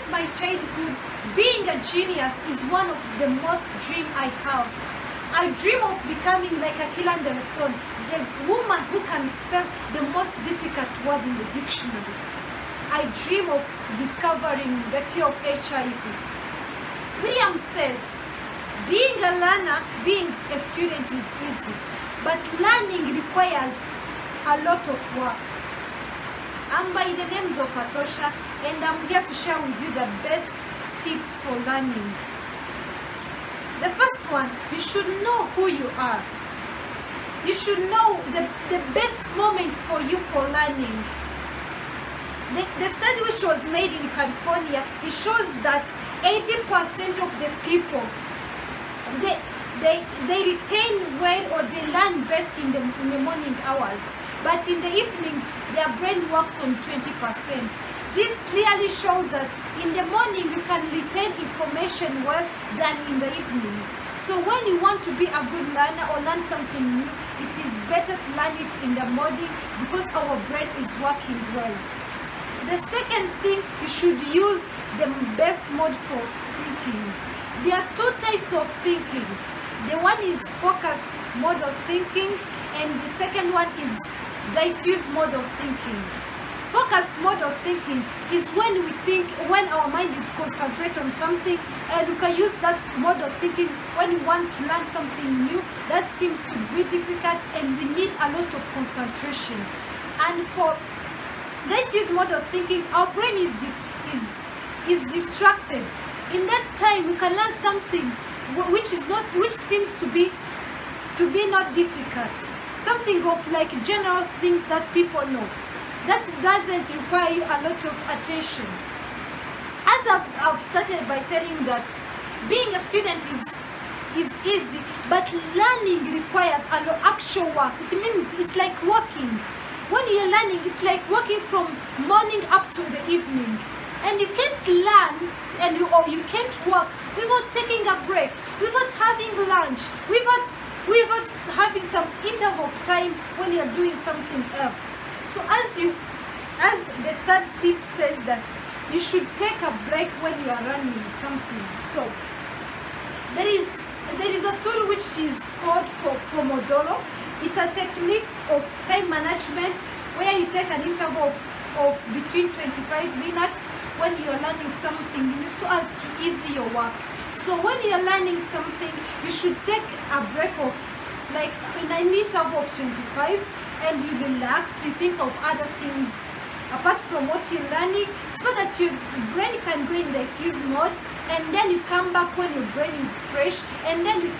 since my childhood, being a genius is one of the most dream I have. I dream of becoming like Akila Anderson, the woman who can spell the most difficult word in the dictionary. I dream of discovering the cure of HIV. William says, being a learner, being a student is easy, but learning requires a lot of work. I'm by the names of Atosha, and I'm here to share with you the best tips for learning. The first one, you should know who you are. You should know the best moment for you for learning. The study which was made in California, it shows that 80% of the people, they retain well, or they learn best in the morning hours. But in the evening, their brain works on 20%. This clearly shows that in the morning you can retain information well than in the evening. So when you want to be a good learner or learn something new, it is better to learn it in the morning because our brain is working well. The second thing, you should use the best mode for thinking. There are two types of thinking. The one is focused mode of thinking, and the second one is diffuse mode of thinking. Focused mode of thinking is when we think, when our mind is concentrated on something, and we can use that mode of thinking when we want to learn something new that seems to be difficult and we need a lot of concentration. And for diffuse mode of thinking, our brain is distracted. In that time, we can learn something which seems to be not difficult. Something of like general things that people know. That doesn't require a lot of attention. As I've started by telling you that being a student is easy, but learning requires a lot of actual work. It means it's like working. When you're learning, it's like working from morning up to the evening. And you can't learn or you can't work without taking a break, without having lunch, without having some interval of time when you're doing something else. So as the third tip says that you should take a break when you are running something. So there is a tool which is called Pomodoro. It's a technique of time management where you take an interval of between 25 minutes when you are learning something new, so as to ease your work. So when you are learning something, you should take a break of like in an interval of 25, and you relax, you think of other things apart from what you're learning, so that your brain can go in the diffuse mode, and then you come back when your brain is fresh, and then you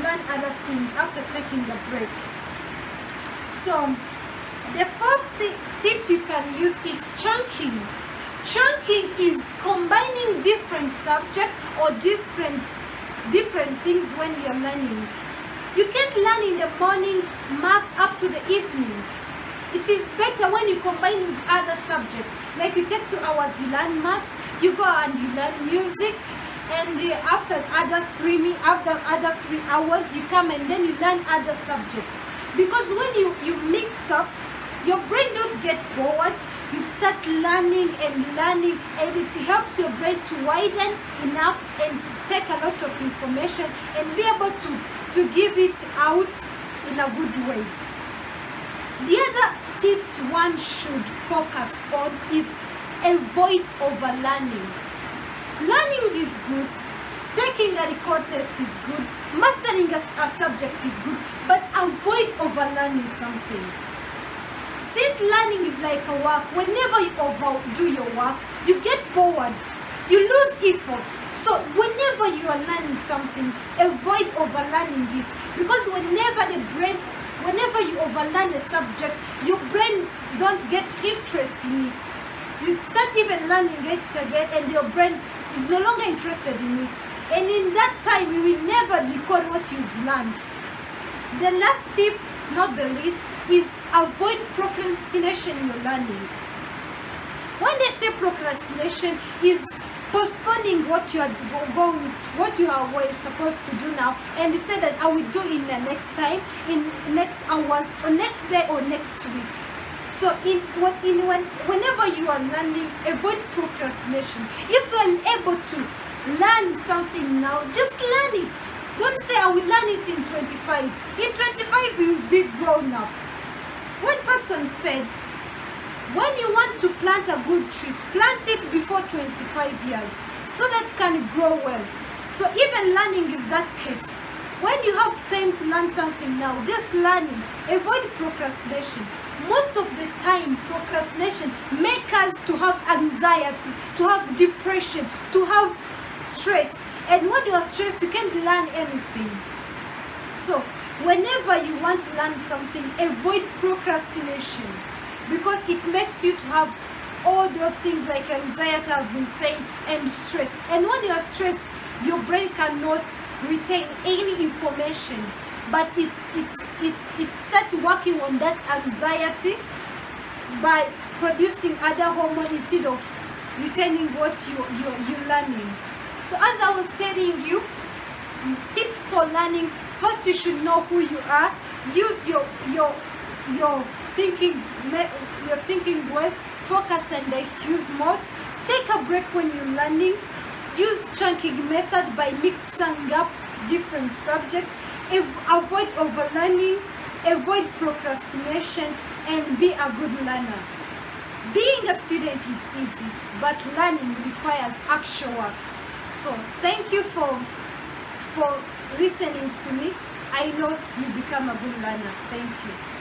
learn other things after taking a break. So the fourth tip you can use is chunking. Chunking is combining different subjects or different things when you're learning. You can't learn in the morning math up to the evening. It is better when you combine with other subjects. Like you take 2 hours, you learn math, you go and you learn music, and after other 3 hours, you come and then you learn other subjects. Because when you mix up, your brain don't get bored. You start learning, and it helps your brain to widen enough and take a lot of information and be able to give it out in a good way. The other tips one should focus on is avoid overlearning. Learning is good, taking a record test is good, mastering a subject is good, but avoid overlearning something. Since learning is like a work, whenever you overdo your work, you get bored, you lose effort. So whenever you are learning something, avoid overlearning it, because whenever you overlearn a subject, your brain don't get interest in it. You start even learning it again, and your brain is no longer interested in it. And in that time, you will never record what you've learned. The last tip, not the least, is avoid procrastination in your learning. When they say procrastination, is postponing what you are supposed to do now, and you say that I will do in the next time, in next hours, or next day, or next week. So whenever you are learning, avoid procrastination. If you are able to learn something now, just learn it. Don't say I will learn it in 25. In 25 you will be grown up. One person said, when you want to plant a good tree, plant it before 25 years so that it can grow well. So even learning is that case. When you have time to learn something now, just learning. Avoid procrastination. Most of the time, procrastination makes us to have anxiety, to have depression, to have stress. And when you are stressed, you can't learn anything. So whenever you want to learn something, avoid procrastination, because it makes you to have all those things like anxiety I've been saying, and stress. And when you are stressed, your brain cannot retain any information, but it starts working on that anxiety by producing other hormones instead of retaining what you're learning. So as I was telling you, tips for learning: first, you should know who you are. Use your thinking well. Focus and diffuse mode. Take a break when you're learning. Use chunking method by mixing up different subjects. Avoid overlearning. Avoid procrastination, and be a good learner. Being a student is easy, but learning requires actual work. So thank you for listening to me. I know you become a good learner. Thank you.